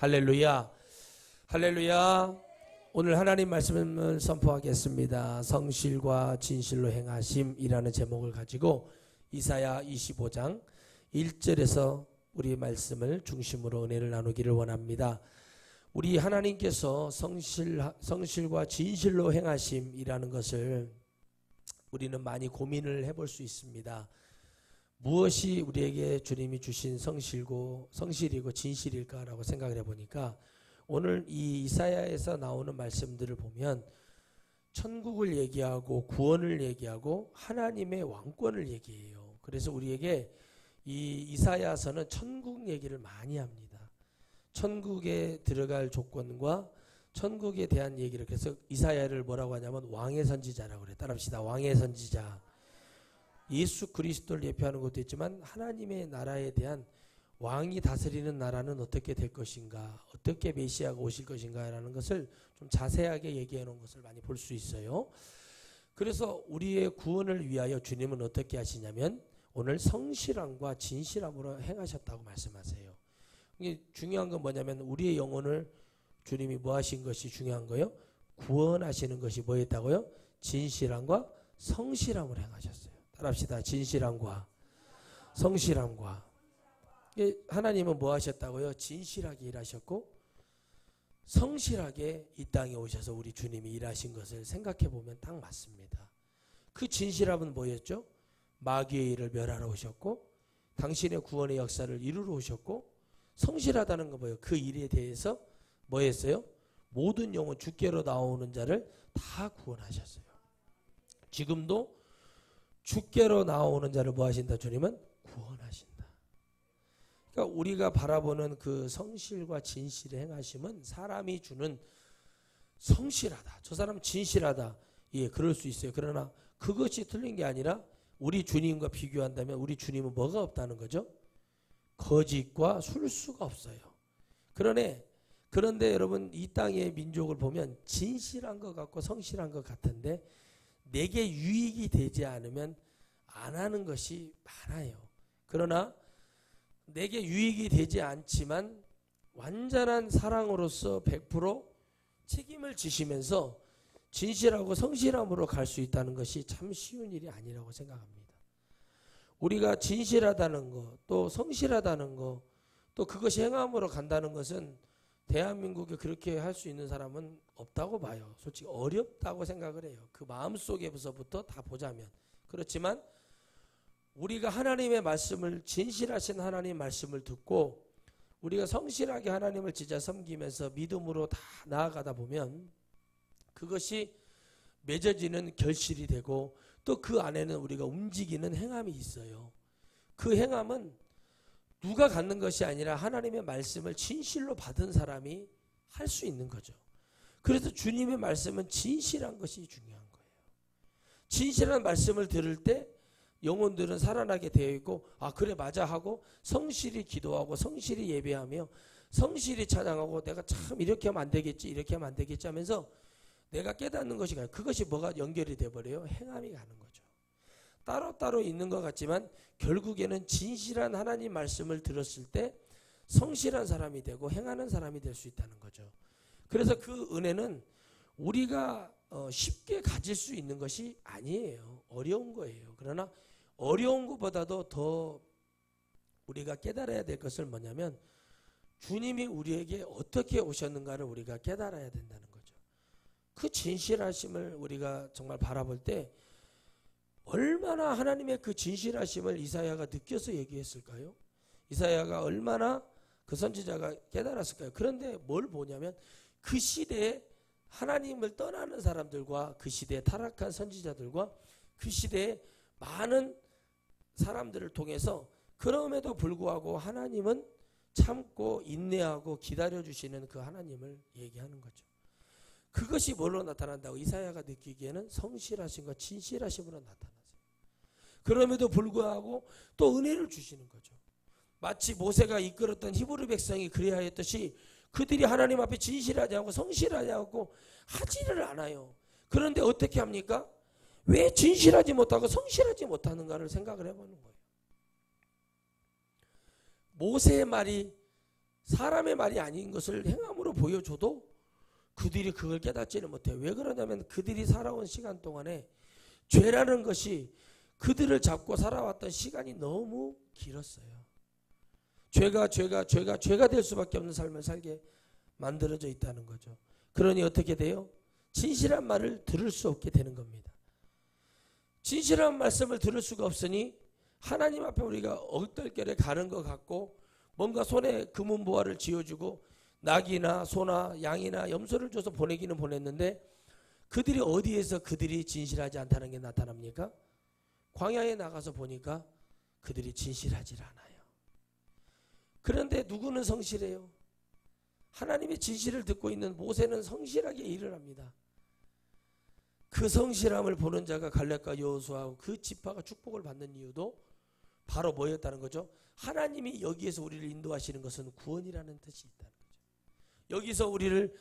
할렐루야. 할렐루야. 오늘 하나님 말씀을 선포하겠습니다. 성실과 진실로 행하심이라는 제목을 가지고 이사야 25장 1절에서 우리 말씀을 중심으로 은혜를 나누기를 원합니다. 우리 하나님께서 성실과 진실로 행하심이라는 것을 우리는 많이 고민을 해볼 수 있습니다. 무엇이 우리에게 주님이 주신 성실이고 진실일까라고 생각을 해보니까 오늘 이 이사야에서 나오는 말씀들을 보면 천국을 얘기하고 구원을 얘기하고 하나님의 왕권을 얘기해요. 그래서 우리에게 이 이사야서는 천국 얘기를 많이 합니다. 천국에 들어갈 조건과 천국에 대한 얘기를, 그래서 이사야를 뭐라고 하냐면 왕의 선지자라고 그래요. 따라합시다. 왕의 선지자. 예수 그리스도를 예표하는 것도 있지만 하나님의 나라에 대한 왕이 다스리는 나라는 어떻게 될 것인가, 어떻게 메시아가 오실 것인가라는 것을 좀 자세하게 얘기해 놓은 것을 많이 볼 수 있어요. 그래서 우리의 구원을 위하여 주님은 어떻게 하시냐면 오늘 성실함과 진실함으로 행하셨다고 말씀하세요. 이게 중요한 건 뭐냐면 우리의 영혼을 주님이 뭐 하신 것이 중요한 거예요? 구원하시는 것이 뭐였다고요? 진실함과 성실함으로 행하셨어요. 따라합시다. 진실함과 성실함과. 하나님은 뭐 하셨다고요? 진실하게 일하셨고 성실하게 이 땅에 오셔서 우리 주님이 일하신 것을 생각해 보면 딱 맞습니다. 그 진실함은 뭐였죠? 마귀의 일을 멸하러 오셨고 당신의 구원의 역사를 이루러 오셨고, 성실하다는 건 뭐예요? 그 일에 대해서 뭐 했어요? 모든 영혼 주께로 나오는 자를 다 구원하셨어요. 지금도 주께로 나오는 자를 뭐 하신다? 주님은 구원하신다. 그러니까 우리가 바라보는 그 성실과 진실의 행하심은 사람이 주는 성실하다, 저 사람은 진실하다, 예, 그럴 수 있어요. 그러나 그것이 틀린 게 아니라 우리 주님과 비교한다면 우리 주님은 뭐가 없다는 거죠? 거짓과 술수가 없어요. 그런데 여러분, 이 땅의 민족을 보면 진실한 것 같고 성실한 것 같은데 내게 유익이 되지 않으면 안 하는 것이 많아요. 그러나 내게 유익이 되지 않지만 완전한 사랑으로서 100% 책임을 지시면서 진실하고 성실함으로 갈 수 있다는 것이 참 쉬운 일이 아니라고 생각합니다. 우리가 진실하다는 것, 또 성실하다는 것, 또 그것이 행함으로 간다는 것은 대한민국에 그렇게 할 수 있는 사람은 없다고 봐요. 솔직히 어렵다고 생각을 해요. 그 마음속에서부터 다 보자면. 그렇지만 우리가 하나님의 말씀을, 진실하신 하나님의 말씀을 듣고 우리가 성실하게 하나님을 진짜 섬기면서 믿음으로 다 나아가다 보면 그것이 맺어지는 결실이 되고 또 그 안에는 우리가 움직이는 행함이 있어요. 그 행함은 누가 갖는 것이 아니라 하나님의 말씀을 진실로 받은 사람이 할 수 있는 거죠. 그래서 주님의 말씀은 진실한 것이 중요한 거예요. 진실한 말씀을 들을 때 영혼들은 살아나게 되어 있고, 아 그래 맞아 하고 성실히 기도하고 성실히 예배하며 성실히 찬양하고 내가 참 이렇게 하면 안 되겠지, 이렇게 하면 안 되겠지 하면서 내가 깨닫는 것이 가요. 그것이 뭐가 연결이 돼버려요? 행함이 가는 거죠. 따로따로 있는 것 같지만 결국에는 진실한 하나님 말씀을 들었을 때 성실한 사람이 되고 행하는 사람이 될 수 있다는 거죠. 그래서 그 은혜는 우리가 쉽게 가질 수 있는 것이 아니에요. 어려운 거예요. 그러나 어려운 것보다도 더 우리가 깨달아야 될 것은 뭐냐면 주님이 우리에게 어떻게 오셨는가를 우리가 깨달아야 된다는 거죠. 그 진실하심을 우리가 정말 바라볼 때 얼마나 하나님의 그 진실하심을 이사야가 느껴서 얘기했을까요? 이사야가 얼마나 그 선지자가 깨달았을까요? 그런데 뭘 보냐면 그 시대에 하나님을 떠나는 사람들과 그 시대에 타락한 선지자들과 그 시대에 많은 사람들을 통해서 그럼에도 불구하고 하나님은 참고 인내하고 기다려주시는 그 하나님을 얘기하는 거죠. 그것이 뭘로 나타난다고? 이사야가 느끼기에는 성실하심과 진실하심으로 나타나세요. 그럼에도 불구하고 또 은혜를 주시는 거죠. 마치 모세가 이끌었던 히브리 백성이 그래야 했듯이 그들이 하나님 앞에 진실하지 않고 성실하지 않고 하지를 않아요. 그런데 어떻게 합니까? 왜 진실하지 못하고 성실하지 못하는가를 생각을 해보는 거예요. 모세의 말이 사람의 말이 아닌 것을 행함으로 보여줘도 그들이 그걸 깨닫지를 못해요. 왜 그러냐면 그들이 살아온 시간 동안에 죄라는 것이 그들을 잡고 살아왔던 시간이 너무 길었어요. 죄가 될 수밖에 없는 삶을 살게 만들어져 있다는 거죠. 그러니 어떻게 돼요? 진실한 말을 들을 수 없게 되는 겁니다. 진실한 말씀을 들을 수가 없으니 하나님 앞에 우리가 얼떨결에 가는 것 같고 뭔가 손에 금은보화를 쥐어주고 낙이나 소나 양이나 염소를 줘서 보내기는 보냈는데 그들이 어디에서 그들이 진실하지 않다는 게 나타납니까? 광야에 나가서 보니까 그들이 진실하지 않아요. 그런데 누구는 성실해요? 하나님의 진실을 듣고 있는 모세는 성실하게 일을 합니다. 그 성실함을 보는 자가 갈렙과 여호수아하고 그 지파가 축복을 받는 이유도 바로 뭐였다는 거죠? 하나님이 여기에서 우리를 인도하시는 것은 구원이라는 뜻이 있다는 거죠. 여기서 우리를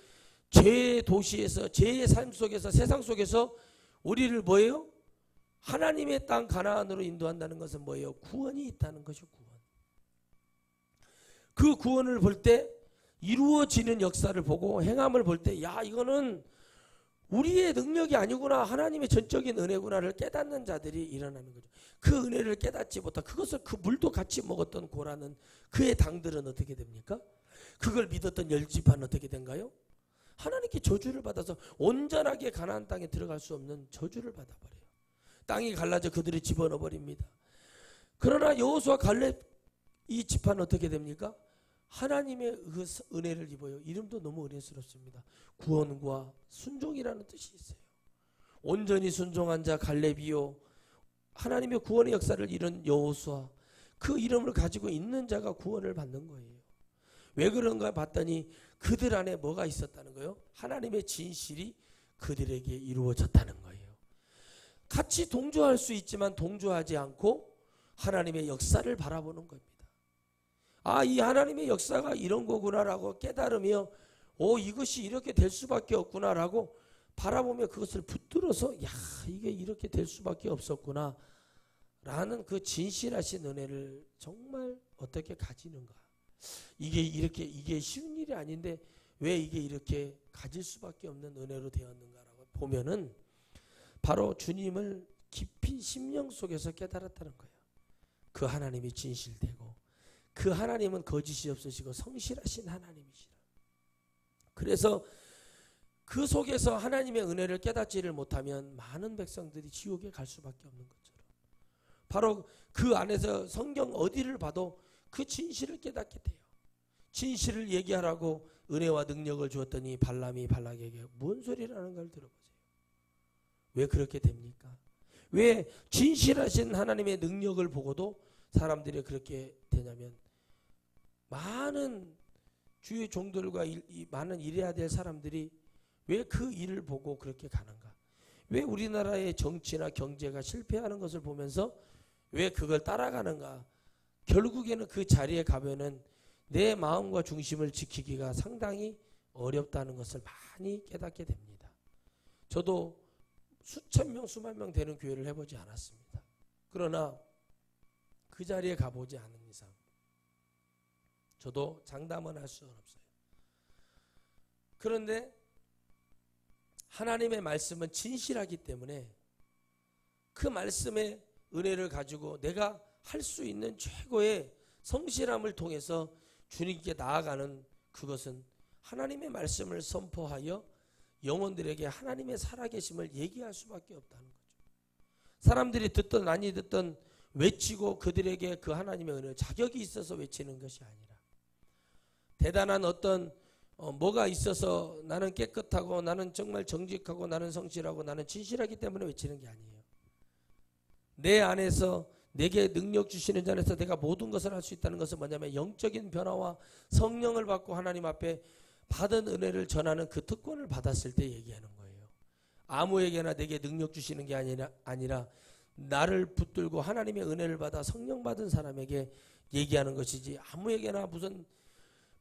죄의 도시에서 죄의 삶 속에서 세상 속에서 우리를 뭐예요? 하나님의 땅 가나안으로 인도한다는 것은 뭐예요? 구원이 있다는 것이죠. 구원. 그 구원을 볼 때 이루어지는 역사를 보고 행함을 볼 때 야 이거는 우리의 능력이 아니구나 하나님의 전적인 은혜구나를 깨닫는 자들이 일어나는 거죠. 그 은혜를 깨닫지 못하고 그것을 그 물도 같이 먹었던 고라는 그의 당들은 어떻게 됩니까? 그걸 믿었던 열지파는 어떻게 된가요? 하나님께 저주를 받아서 온전하게 가나안 땅에 들어갈 수 없는 저주를 받아버려요. 땅이 갈라져 그들을 집어넣어 버립니다. 그러나 여호수아 갈렙 이 지파는 어떻게 됩니까? 하나님의 그 은혜를 입어요. 이름도 너무 은혜스럽습니다. 구원과 순종이라는 뜻이 있어요. 온전히 순종한 자 갈렙이요 하나님의 구원의 역사를 이룬 여호수아 그 이름을 가지고 있는 자가 구원을 받는 거예요. 왜 그런가 봤더니 그들 안에 뭐가 있었다는 거예요? 하나님의 진실이 그들에게 이루어졌다는 거예요. 같이 동조할 수 있지만 동조하지 않고 하나님의 역사를 바라보는 겁니다. 아, 이 하나님의 역사가 이런 거구나라고 깨달으며 이것이 이렇게 될 수밖에 없구나라고 바라보며 그것을 붙들어서 야 이게 이렇게 될 수밖에 없었구나 라는 그 진실하신 은혜를 정말 어떻게 가지는가. 이게 쉬운 일이 아닌데 왜 이게 이렇게 가질 수밖에 없는 은혜로 되었는가라고 보면은 바로 주님을 깊이 심령 속에서 깨달았다는 거예요. 그 하나님이 진실되고 그 하나님은 거짓이 없으시고 성실하신 하나님이시라. 그래서 그 속에서 하나님의 은혜를 깨닫지를 못하면 많은 백성들이 지옥에 갈 수밖에 없는 것처럼 바로 그 안에서 성경 어디를 봐도 그 진실을 깨닫게 돼요. 진실을 얘기하라고 은혜와 능력을 주었더니 발람이 발락에게 뭔 소리라는 걸 들어보세요. 왜 그렇게 됩니까? 왜 진실하신 하나님의 능력을 보고도 사람들이 그렇게 되냐면 많은 주의 종들과 많은 일해야 될 사람들이 왜 그 일을 보고 그렇게 가는가? 왜 우리나라의 정치나 경제가 실패하는 것을 보면서 왜 그걸 따라가는가? 결국에는 그 자리에 가면은 내 마음과 중심을 지키기가 상당히 어렵다는 것을 많이 깨닫게 됩니다. 저도 수천 명, 수만 명 되는 교회를 해보지 않았습니다. 그러나 그 자리에 가보지 않은 이상 저도 장담은 할 수는 없어요. 그런데 하나님의 말씀은 진실하기 때문에 그 말씀의 은혜를 가지고 내가 할 수 있는 최고의 성실함을 통해서 주님께 나아가는 그것은 하나님의 말씀을 선포하여 영혼들에게 하나님의 살아계심을 얘기할 수밖에 없다는 거죠. 사람들이 듣든 아니 듣든 외치고 그들에게 그 하나님의 은혜 자격이 있어서 외치는 것이 아니라 대단한 어떤 뭐가 있어서 나는 깨끗하고 나는 정말 정직하고 나는 성실하고 나는 진실하기 때문에 외치는 게 아니에요. 내 안에서 내게 능력 주시는 자 안에서 내가 모든 것을 할 수 있다는 것은 뭐냐면 영적인 변화와 성령을 받고 하나님 앞에 받은 은혜를 전하는 그 특권을 받았을 때 얘기하는 거예요. 아무에게나 내게 능력 주시는 게 아니라 나를 붙들고 하나님의 은혜를 받아 성령 받은 사람에게 얘기하는 것이지 아무에게나 무슨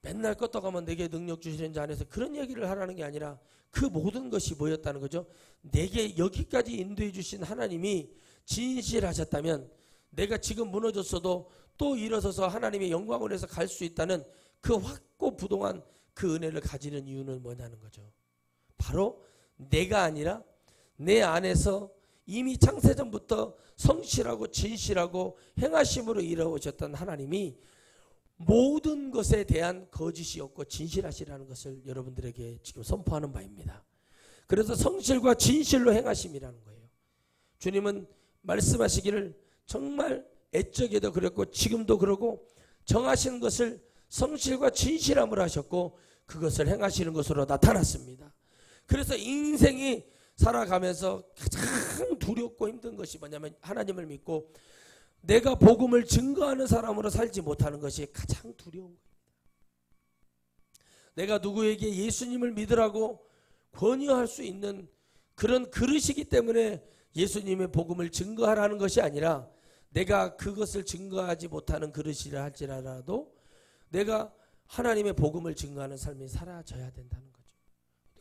맨날 껐다가면 내게 능력 주시는 자 안에서 그런 얘기를 하라는 게 아니라 그 모든 것이 뭐였다는 거죠? 내게 여기까지 인도해 주신 하나님이 진실하셨다면 내가 지금 무너졌어도 또 일어서서 하나님의 영광을 해서 갈 수 있다는 그 확고부동한 그 은혜를 가지는 이유는 뭐냐는 거죠. 바로 내가 아니라 내 안에서 이미 창세전부터 성실하고 진실하고 행하심으로 이루어졌던 하나님이 모든 것에 대한 거짓이 없고 진실하시라는 것을 여러분들에게 지금 선포하는 바입니다. 그래서 성실과 진실로 행하심이라는 거예요. 주님은 말씀하시기를 정말 애적에도 그랬고 지금도 그러고 정하시는 것을 성실과 진실함으로 하셨고 그것을 행하시는 것으로 나타났습니다. 그래서 인생이 살아가면서 가장 두렵고 힘든 것이 뭐냐면 하나님을 믿고 내가 복음을 증거하는 사람으로 살지 못하는 것이 가장 두려운 겁니다. 내가 누구에게 예수님을 믿으라고 권유할 수 있는 그런 그릇이기 때문에 예수님의 복음을 증거하라는 것이 아니라 내가 그것을 증거하지 못하는 그릇이라 할지라도 내가 하나님의 복음을 증거하는 삶이 사라져야 된다는 거죠.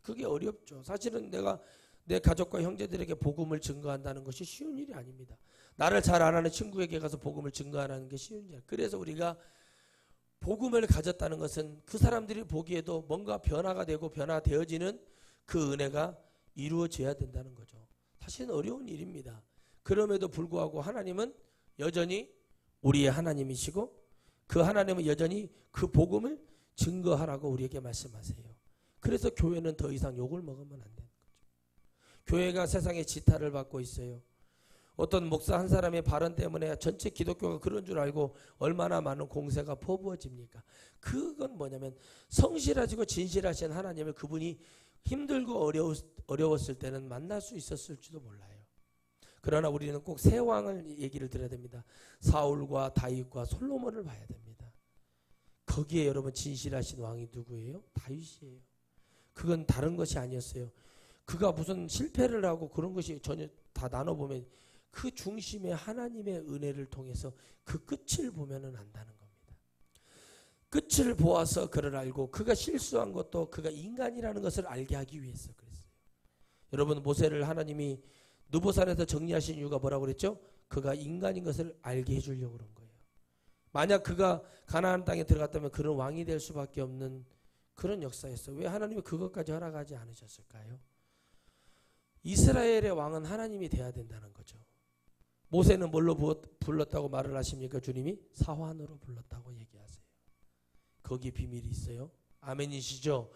그게 어렵죠. 사실은 내가 내 가족과 형제들에게 복음을 증거한다는 것이 쉬운 일이 아닙니다. 나를 잘 아는 친구에게 가서 복음을 증거하는 게 쉬운 일. 그래서 우리가 복음을 가졌다는 것은 그 사람들이 보기에도 뭔가 변화가 되고 변화되어지는 그 은혜가 이루어져야 된다는 거죠. 사실은 어려운 일입니다. 그럼에도 불구하고 하나님은 여전히 우리의 하나님이시고 그 하나님은 여전히 그 복음을 증거하라고 우리에게 말씀하세요. 그래서 교회는 더 이상 욕을 먹으면 안 되는 거죠. 교회가 세상에 지탄을 받고 있어요. 어떤 목사 한 사람의 발언 때문에 전체 기독교가 그런 줄 알고 얼마나 많은 공세가 퍼부어집니까? 그건 뭐냐면 성실하시고 진실하신 하나님을 그분이 힘들고 어려웠을 때는 만날 수 있었을지도 몰라요. 그러나 우리는 꼭 세 왕을 얘기를 들어야 됩니다. 사울과 다윗과 솔로몬을 봐야 됩니다. 거기에 여러분 진실하신 왕이 누구예요? 다윗이에요. 그건 다른 것이 아니었어요. 그가 무슨 실패를 하고 그런 것이 전혀 다 나눠보면 그 중심에 하나님의 은혜를 통해서 그 끝을 보면은 안다는 겁니다. 끝을 보아서 그를 알고 그가 실수한 것도 그가 인간이라는 것을 알게 하기 위해서 그랬어요. 여러분 모세를 하나님이 느보산에서 정리하신 이유가 뭐라고 그랬죠? 그가 인간인 것을 알게 해주려고 그런 거예요. 만약 그가 가나안 땅에 들어갔다면 그런 왕이 될 수밖에 없는 그런 역사였어요. 왜 하나님이 그것까지 허락하지 않으셨을까요? 이스라엘의 왕은 하나님이 돼야 된다는 거죠. 모세는 뭘로 불렀다고 말을 하십니까? 주님이 사환으로 불렀다고 얘기하세요. 거기 비밀이 있어요. 아멘이시죠?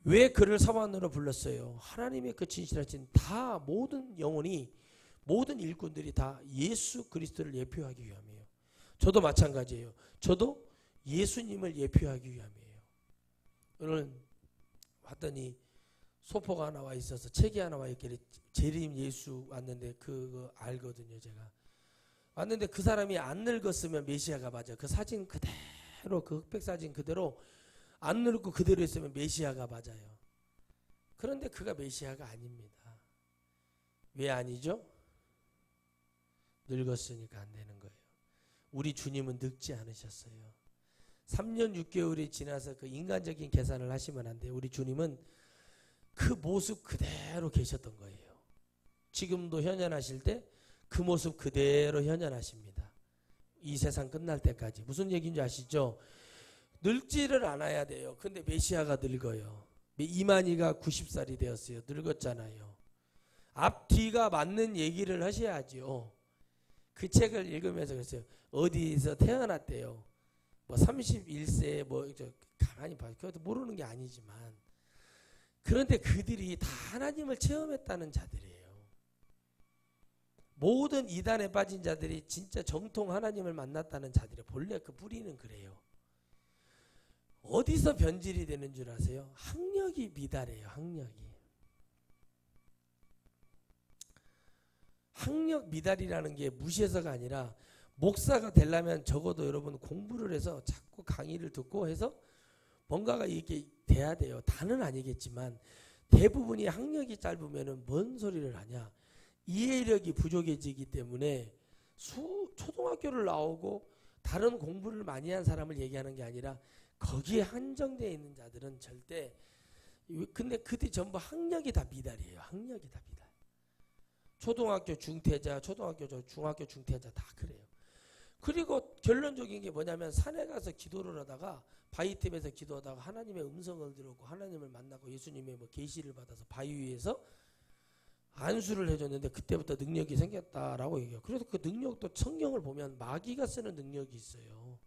왜 그를 사환으로 불렀어요? 하나님의 그 진실하신 다 모든 영혼이 모든 일꾼들이 다 예수 그리스도를 예표하기 위함이에요. 저도 마찬가지예요. 저도 예수님을 예표하기 위함이에요. 오늘 왔더니 소포가 하나 와 있어서 책이 하나 와 있길래 재림 예수 왔는데 그거 알거든요. 제가 왔는데 그 사람이 안 늙었으면 메시아가 맞아요. 그 사진 그대로 그 흑백 사진 그대로 안 늙고 그대로 있으면 메시아가 맞아요. 그런데 그가 메시아가 아닙니다. 왜 아니죠? 늙었으니까 안 되는 거예요. 우리 주님은 늙지 않으셨어요. 3년 6개월이 지나서 그 인간적인 계산을 하시면 안 돼요. 우리 주님은 그 모습 그대로 계셨던 거예요. 지금도 현현하실 때 그 모습 그대로 현현하십니다. 이 세상 끝날 때까지. 무슨 얘기인지 아시죠? 늙지를 않아야 돼요. 근데 메시아가 늙어요. 이만희가 90살이 되었어요. 늙었잖아요. 앞뒤가 맞는 얘기를 하셔야죠. 그 책을 읽으면서 그랬어요. 어디서 태어났대요. 뭐 31세 뭐 가만히 봐요. 그것도 모르는 게 아니지만 그런데 그들이 다 하나님을 체험했다는 자들이에요. 모든 이단에 빠진 자들이 진짜 정통 하나님을 만났다는 자들이 본래 그 뿌리는 그래요. 어디서 변질이 되는 줄 아세요? 학력이 미달해요. 학력 미달이라는 게 무시해서가 아니라 목사가 되려면 적어도 여러분 공부를 해서 자꾸 강의를 듣고 해서 뭔가가 이렇게 돼야 돼요. 다는 아니겠지만 대부분이 학력이 짧으면 뭔 소리를 하냐. 이해력이 부족해지기 때문에 초등학교를 나오고 다른 공부를 많이 한 사람을 얘기하는 게 아니라 거기에 한정되어 있는 자들은 절대 근데 그들이 전부 학력이 다 미달이에요. 학력이 다 미달. 초등학교 중퇴자, 중학교 중퇴자 다 그래요. 그리고 결론적인 게 뭐냐면 산에 가서 기도를 하다가 바위틈에서 기도하다가 하나님의 음성을 들었고 하나님을 만나고 예수님의 뭐 계시를 받아서 바위 위에서 안수를 해줬는데 그때부터 능력이 생겼다라고 얘기해요. 그래서 그 능력도 성경을 보면 마귀가 쓰는 능력이 있어요.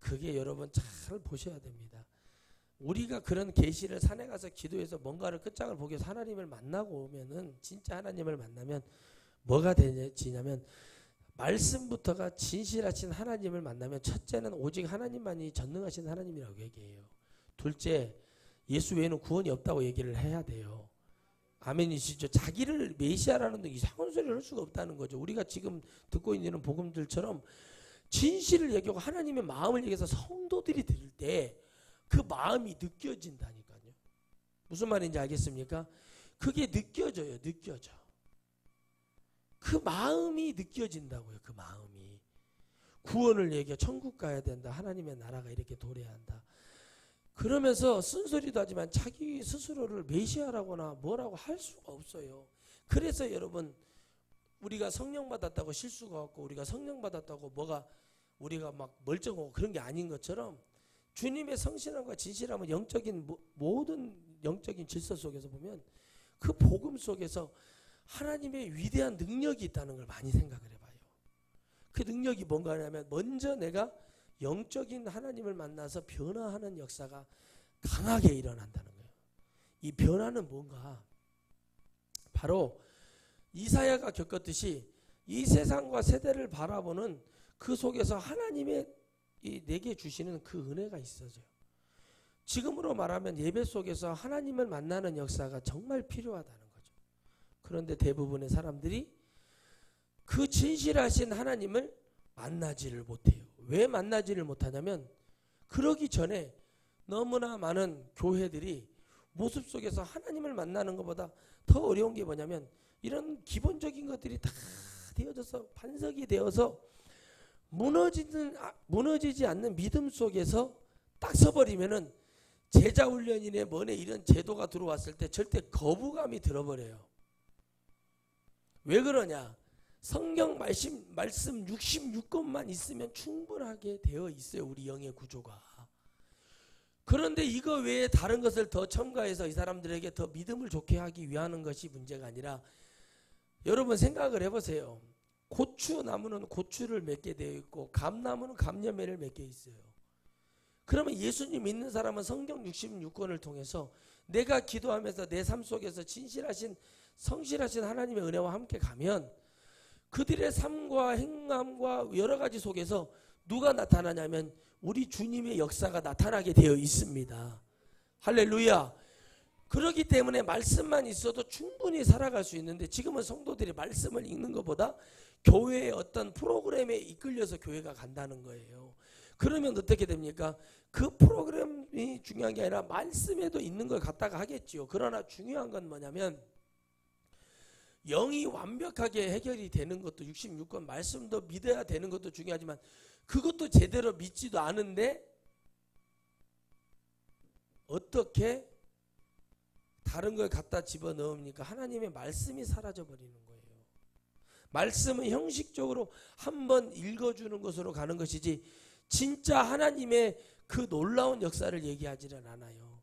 그게 여러분 잘 보셔야 됩니다. 우리가 그런 계시를 산에 가서 기도해서 뭔가를 끝장을 보기 위해서 하나님을 만나고 오면은 진짜 하나님을 만나면 뭐가 되냐면 말씀부터가 진실하신 하나님을 만나면 첫째는 오직 하나님만이 전능하신 하나님이라고 얘기해요. 둘째, 예수 외에는 구원이 없다고 얘기를 해야 돼요. 아멘이시죠? 자기를 메시아라는 이상한 소리를 할 수가 없다는 거죠. 우리가 지금 듣고 있는 복음들처럼 진실을 얘기하고 하나님의 마음을 얘기해서 성도들이 들을 때 그 마음이 느껴진다니까요. 무슨 말인지 알겠습니까? 그게 느껴져요. 느껴져. 그 마음이 느껴진다고요. 그 마음이. 구원을 얘기해 천국 가야 된다. 하나님의 나라가 이렇게 도래야 한다. 그러면서 쓴소리도 하지만 자기 스스로를 메시아라거나 뭐라고 할 수가 없어요. 그래서 여러분 우리가 성령 받았다고 실수가 없고 우리가 성령 받았다고 뭐가 우리가 막 멀쩡하고 그런 게 아닌 것처럼 주님의 성실함과 진실함은 영적인 모든 영적인 질서 속에서 보면 그 복음 속에서 하나님의 위대한 능력이 있다는 걸 많이 생각을 해봐요. 그 능력이 뭔가 하냐면 먼저 내가 영적인 하나님을 만나서 변화하는 역사가 강하게 일어난다는 거예요. 이 변화는 뭔가 바로 이사야가 겪었듯이 이 세상과 세대를 바라보는 그 속에서 하나님의 내게 주시는 그 은혜가 있어져요. 지금으로 말하면 예배 속에서 하나님을 만나는 역사가 정말 필요하다는 거죠. 그런데 대부분의 사람들이 그 진실하신 하나님을 만나지를 못해요. 왜 만나지를 못하냐면 그러기 전에 너무나 많은 교회들이 모습 속에서 하나님을 만나는 것보다 더 어려운 게 뭐냐면 이런 기본적인 것들이 다 되어져서 반석이 되어서 무너지지 않는 믿음 속에서 딱 서버리면은 제자 훈련이네 뭐네 이런 제도가 들어왔을 때 절대 거부감이 들어버려요. 왜 그러냐? 성경 말씀 66권만 있으면 충분하게 되어 있어요. 우리 영의 구조가. 그런데 이거 외에 다른 것을 더 첨가해서 이 사람들에게 더 믿음을 좋게 하기 위한 것이 문제가 아니라 여러분 생각을 해보세요. 고추나무는 고추를 맺게 되어 있고 감나무는 감염매를 맺게 있어요. 그러면 예수님 믿는 사람은 성경 66권을 통해서 내가 기도하면서 내 삶 속에서 진실하신 성실하신 하나님의 은혜와 함께 가면 그들의 삶과 행함과 여러 가지 속에서 누가 나타나냐면 우리 주님의 역사가 나타나게 되어 있습니다. 할렐루야. 그렇기 때문에 말씀만 있어도 충분히 살아갈 수 있는데 지금은 성도들이 말씀을 읽는 것보다 교회의 어떤 프로그램에 이끌려서 교회가 간다는 거예요. 그러면 어떻게 됩니까? 그 프로그램이 중요한 게 아니라 말씀에도 있는 걸 갖다가 하겠지요. 그러나 중요한 건 뭐냐면 영이 완벽하게 해결이 되는 것도 66권 말씀도 믿어야 되는 것도 중요하지만 그것도 제대로 믿지도 않은데 어떻게 다른 걸 갖다 집어넣으니까 하나님의 말씀이 사라져버리는 거예요. 말씀은 형식적으로 한번 읽어주는 것으로 가는 것이지 진짜 하나님의 그 놀라운 역사를 얘기하지는 않아요.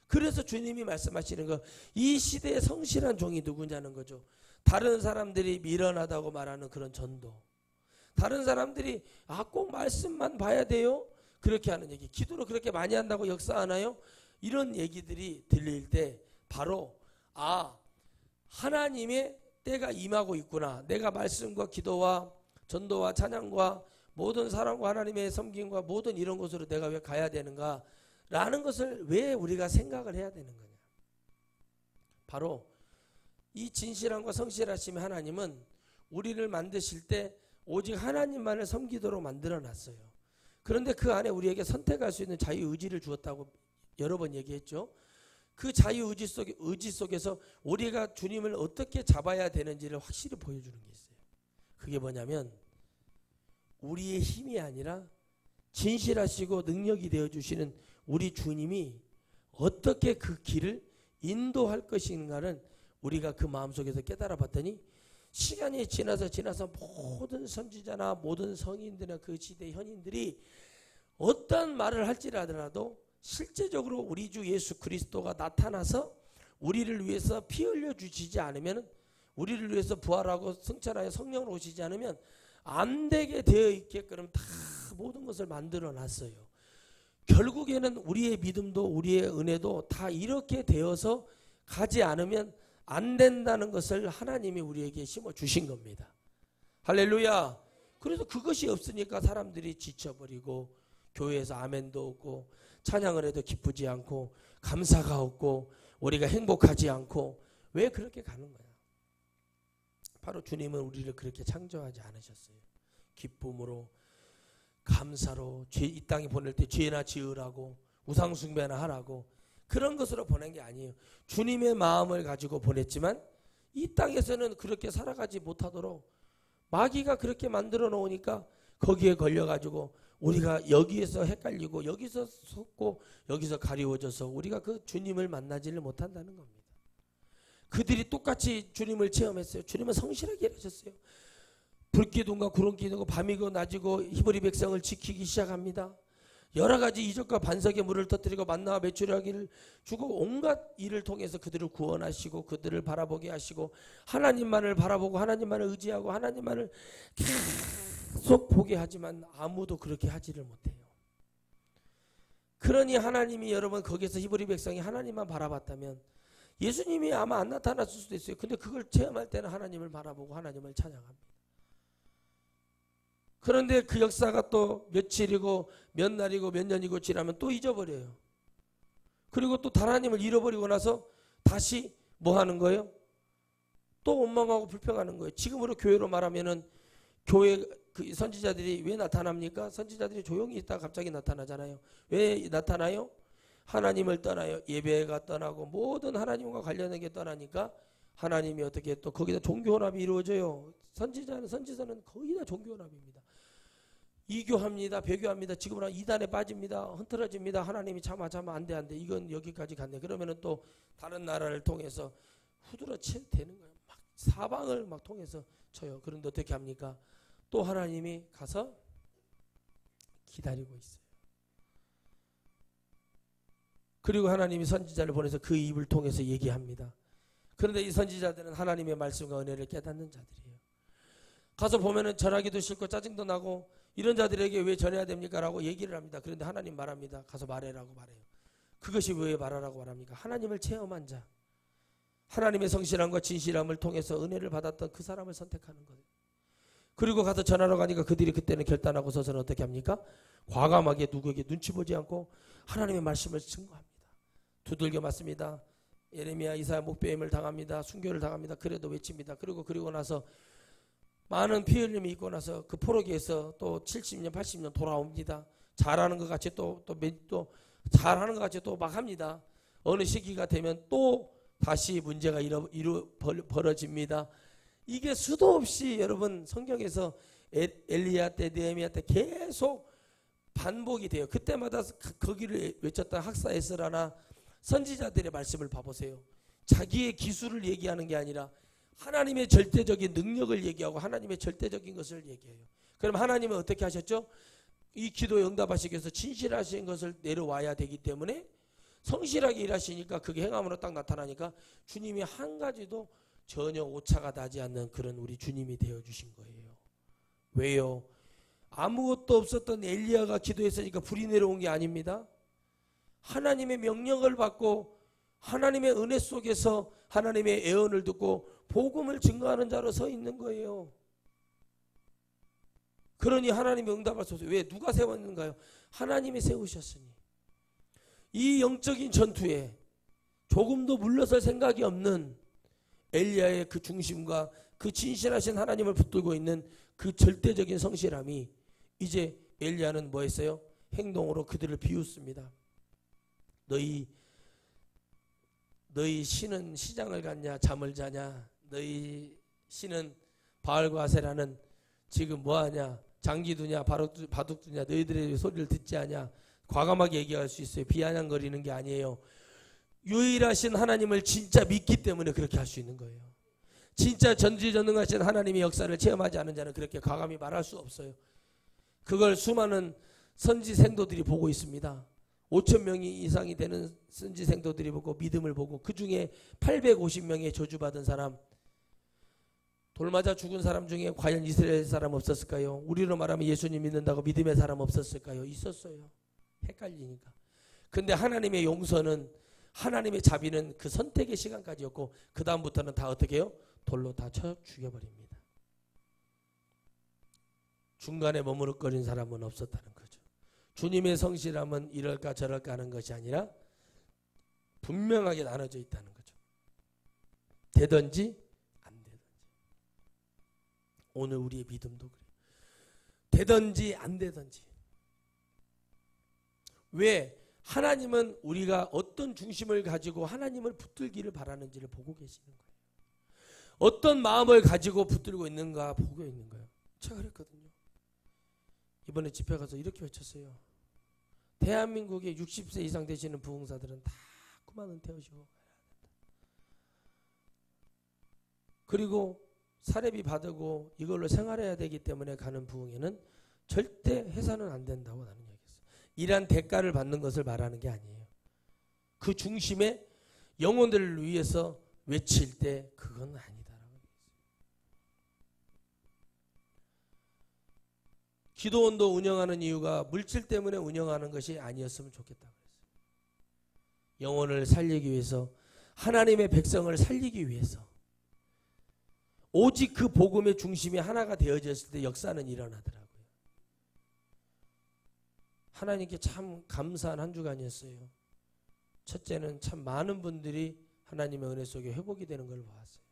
그래서 주님이 말씀하시는 거 이 시대의 성실한 종이 누구냐는 거죠. 다른 사람들이 미련하다고 말하는 그런 전도, 다른 사람들이 꼭 말씀만 봐야 돼요 그렇게 하는 얘기, 기도를 그렇게 많이 한다고 역사하나요? 이런 얘기들이 들릴 때 바로 하나님의 때가 임하고 있구나. 내가 말씀과 기도와 전도와 찬양과 모든 사랑과 하나님의 섬김과 모든 이런 곳으로 내가 왜 가야 되는가 라는 것을 왜 우리가 생각을 해야 되는 거냐. 바로 이 진실함과 성실하심 하나님은 우리를 만드실 때 오직 하나님만을 섬기도록 만들어 놨어요. 그런데 그 안에 우리에게 선택할 수 있는 자유의지를 주었다고 여러 번 얘기했죠. 그 자유의지 속에서 우리가 주님을 어떻게 잡아야 되는지를 확실히 보여주는 게 있어요. 그게 뭐냐면 우리의 힘이 아니라 진실하시고 능력이 되어주시는 우리 주님이 어떻게 그 길을 인도할 것인가는 우리가 그 마음속에서 깨달아 봤더니 시간이 지나서 모든 선지자나 모든 성인들이나 그 시대 현인들이 어떤 말을 할지라도 실제적으로 우리 주 예수 그리스도가 나타나서 우리를 위해서 피 흘려 주시지 않으면, 우리를 위해서 부활하고 승천하여 성령을 오시지 않으면 안 되게 되어 있게끔 다 모든 것을 만들어 놨어요. 결국에는 우리의 믿음도 우리의 은혜도 다 이렇게 되어서 가지 않으면 안 된다는 것을 하나님이 우리에게 심어 주신 겁니다. 할렐루야. 그래서 그것이 없으니까 사람들이 지쳐버리고 교회에서 아멘도 없고 찬양을 해도 기쁘지 않고 감사가 없고 우리가 행복하지 않고, 왜 그렇게 가는 거야? 바로 주님은 우리를 그렇게 창조하지 않으셨어요. 기쁨으로, 감사로, 이 땅에 보낼 때 죄나 지으라고, 우상 숭배나 하라고, 그런 것으로 보낸 게 아니에요. 주님의 마음을 가지고 보냈지만 이 땅에서는 그렇게 살아가지 못하도록 마귀가 그렇게 만들어 놓으니까 거기에 걸려가지고 우리가 여기에서 헷갈리고 여기서 속고 여기서 가리워져서 우리가 그 주님을 만나지를 못한다는 겁니다. 그들이 똑같이 주님을 체험했어요. 주님은 성실하게 일하셨어요. 불기둥과 구름기둥과 밤이고 낮이고 히브리 백성을 지키기 시작합니다. 여러 가지 이적과 반석의 물을 터뜨리고 만나와 메추라기를 주고 온갖 일을 통해서 그들을 구원하시고 그들을 바라보게 하시고 하나님만을 바라보고 하나님만을 의지하고 하나님만을 계속 보게 하지만 아무도 그렇게 하지를 못해요. 그러니 하나님이, 여러분, 거기서 히브리 백성이 하나님만 바라봤다면 예수님이 아마 안 나타났을 수도 있어요. 근데 그걸 체험할 때는 하나님을 바라보고 하나님을 찬양합니다. 그런데 그 역사가 또 며칠이고 몇 날이고 몇 년이고 지나면 또 잊어버려요. 그리고 또 하나님을 잃어버리고 나서 다시 뭐 하는 거예요? 또 원망하고 불평하는 거예요. 지금으로 교회로 말하면은 교회 그 선지자들이 왜 나타납니까? 선지자들이 조용히 있다가 갑자기 나타나잖아요. 왜 나타나요? 하나님을 떠나요. 예배가 떠나고 모든 하나님과 관련된 게 떠나니까 하나님이 어떻게 또 거기다 종교혼합이 이루어져요. 선지서는 거의 다 종교혼합입니다. 이교합니다. 배교합니다. 지금은 이단에 빠집니다. 흐트러집니다. 하나님이 참아 안 돼. 이건 여기까지 갔네. 그러면은 또 다른 나라를 통해서 후드러 되는 거예요. 막 사방을 막 통해서 쳐요. 그런데 어떻게 합니까? 또 하나님이 가서 기다리고 있어요. 그리고 하나님이 선지자를 보내서 그 입을 통해서 얘기합니다. 그런데 이 선지자들은 하나님의 말씀과 은혜를 깨닫는 자들이에요. 가서 보면은 전하기도 싫고 짜증도 나고 이런 자들에게 왜 전해야 됩니까? 라고 얘기를 합니다. 그런데 하나님 말합니다. 가서 말해라고 말해요. 그것이 왜 말하라고 말합니까? 하나님을 체험한 자, 하나님의 성실함과 진실함을 통해서 은혜를 받았던 그 사람을 선택하는 거예요. 그리고 가서 전하러 가니까 그들이 그때는 결단하고 서서는 어떻게 합니까? 과감하게 누구에게 눈치 보지 않고 하나님의 말씀을 증거합니다. 두들겨 맞습니다. 예레미야, 이사야 목배임을 당합니다. 순교를 당합니다. 그래도 외칩니다. 그리고 나서 많은 피 흘림이 있고 나서 그 포로기에서 또 70년 80년 돌아옵니다. 잘하는 것 같이 또 잘하는 것 같이 또 막 합니다. 어느 시기가 되면 또 다시 문제가 벌어집니다. 이게 수도 없이 여러분 성경에서 엘리야 때 느헤미야 때 계속 반복이 돼요. 그때마다 거기를 외쳤던 학사 에스라나 선지자들의 말씀을 봐보세요. 자기의 기술을 얘기하는 게 아니라 하나님의 절대적인 능력을 얘기하고 하나님의 절대적인 것을 얘기해요. 그럼 하나님은 어떻게 하셨죠? 이 기도에 응답하시기 위해서 진실하신 것을 내려와야 되기 때문에 성실하게 일하시니까 그게 행함으로 딱 나타나니까 주님이 한 가지도 전혀 오차가 나지 않는 그런 우리 주님이 되어주신 거예요. 왜요? 아무것도 없었던 엘리야가 기도했으니까 불이 내려온 게 아닙니다. 하나님의 명령을 받고 하나님의 은혜 속에서 하나님의 애언을 듣고 복음을 증거하는 자로 서 있는 거예요. 그러니 하나님의 응답하소서. 왜? 누가 세웠는가요? 하나님이 세우셨으니. 이 영적인 전투에 조금도 물러설 생각이 없는 엘리야의 그 중심과 그 진실하신 하나님을 붙들고 있는 그 절대적인 성실함이 이제 엘리야는 뭐 했어요? 행동으로 그들을 비웃습니다. 너희 신은 시장을 갔냐 잠을 자냐, 너희 신은 바알과 아세라는 지금 뭐하냐, 장기두냐 바둑두냐, 너희들의 소리를 듣지 않냐, 과감하게 얘기할 수 있어요. 비아냥거리는 게 아니에요. 유일하신 하나님을 진짜 믿기 때문에 그렇게 할 수 있는 거예요. 진짜 전지전능하신 하나님의 역사를 체험하지 않은 자는 그렇게 과감히 말할 수 없어요. 그걸 수많은 선지 생도들이 보고 있습니다. 5천 명이 이상이 되는 선지 생도들이 보고 믿음을 보고 그 중에 850명의 저주받은 사람, 돌 맞아 죽은 사람 중에 과연 이스라엘 사람 없었을까요? 우리로 말하면 예수님 믿는다고 믿음의 사람 없었을까요? 있었어요. 헷갈리니까. 근데 하나님의 용서는, 하나님의 자비는 그 선택의 시간까지였고 그 다음부터는 다 어떻게 해요? 돌로 다 쳐 죽여버립니다. 중간에 머무르거린 사람은 없었다는 거죠. 주님의 성실함은 이럴까 저럴까 하는 것이 아니라 분명하게 나눠져 있다는 거죠. 되든지 안 되든지. 오늘 우리의 믿음도 그래요. 되든지 안 되든지. 왜? 하나님은 우리가 어떤 중심을 가지고 하나님을 붙들기를 바라는지를 보고 계시는 거예요. 어떤 마음을 가지고 붙들고 있는가 보고 있는 거예요. 제가 그랬거든요. 이번에 집회 가서 이렇게 외쳤어요. 대한민국에 60세 이상 되시는 부흥사들은 다 그만 은퇴하시고 가야 된다. 그리고 사례비 받고 이걸로 생활해야 되기 때문에 가는 부흥회는 절대 해서는 안 된다고 나는 얘기했어요. 이러한 대가를 받는 것을 말하는 게 아니에요. 그 중심에 영혼들을 위해서 외칠 때 그건 아니다라고 얘기했어요. 기도원도 운영하는 이유가 물질 때문에 운영하는 것이 아니었으면 좋겠다고 했어요. 영혼을 살리기 위해서, 하나님의 백성을 살리기 위해서, 오직 그 복음의 중심이 하나가 되어졌을 때 역사는 일어나더라고요. 하나님께 참 감사한 한 주간이었어요. 첫째는 참 많은 분들이 하나님의 은혜 속에 회복이 되는 걸 보았어요.